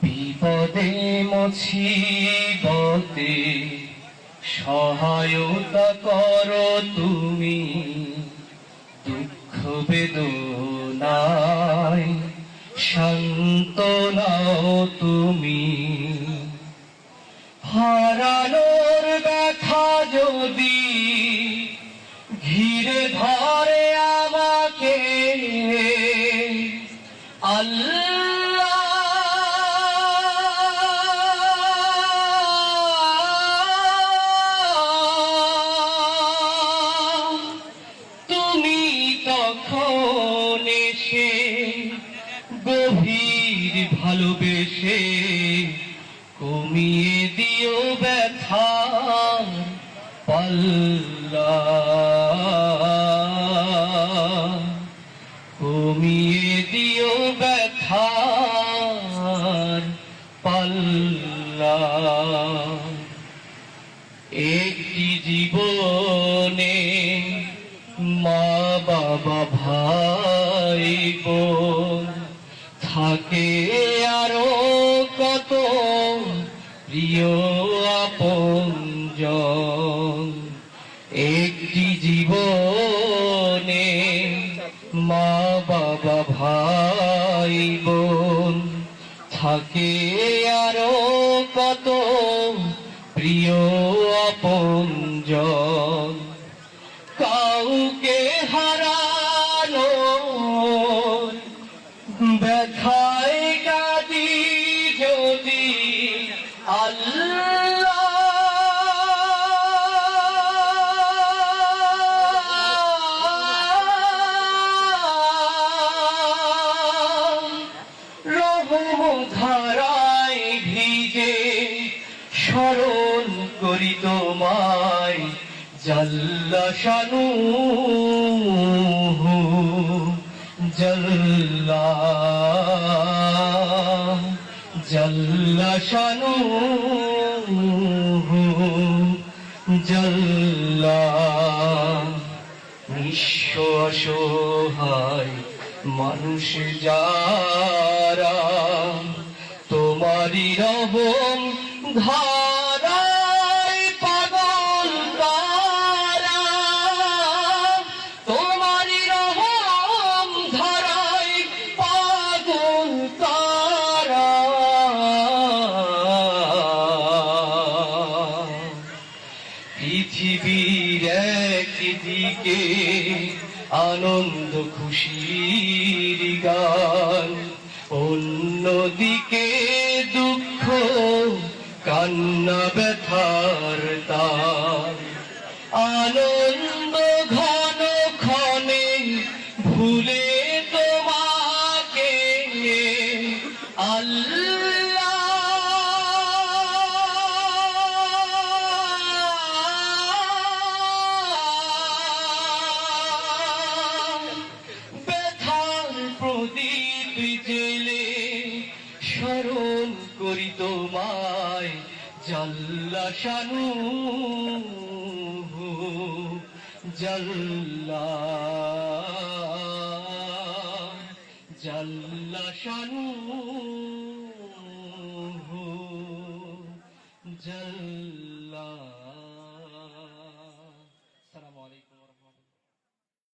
বিপদে মুসিবতে সহায়তা করো তুমি, দুঃখ বেদনায় সান্ত্বনাও তুমি। হারানোর ব্যথা যদি ঘিরে ধরে আমাকে, আল্লাহ তুমি তখন এসে গভীর ভালোবেসে কমিয়ে দিও ব্যথার পাল্লা, কমিয়ে দিও ব্যথার পাল্লা। একটি জীবনে মা বাবা ভাই বোন থাকে, আরো কত প্রিয় আপনজন। একটি জীবনে মা বাবা ভাই বোন থাকে, আরো কত প্রিয় আপনজন। কাউকে হারানো ব্যথায় কাঁদি যদি, আল্লাহ রহম ধারায় ভিজে স্মরণ করি তোমায়, জাল্লা শানুহু জাল্লা জাল্লা শানুহু জাল্লা। নিঃস্ব অসহায় মানুষ যারা তোমারই রহম ধারায় পাগল তারা, তোমারই রহম ধারায় পাগল তারা। পৃথিবীর একদিকে আনন্দ খুশির গান, অন্যদিকে দুঃখ কান্না ব্যথার তার। আনন্দ ঘন ক্ষণে ভুলে তোমাকে, আল্লাহ ব্যথার প্রদীপ জেলে স্মরণ করি তোমায়, জাল্লা শানুহু জাল্লা জাল্লা শানুহু জাল্লা।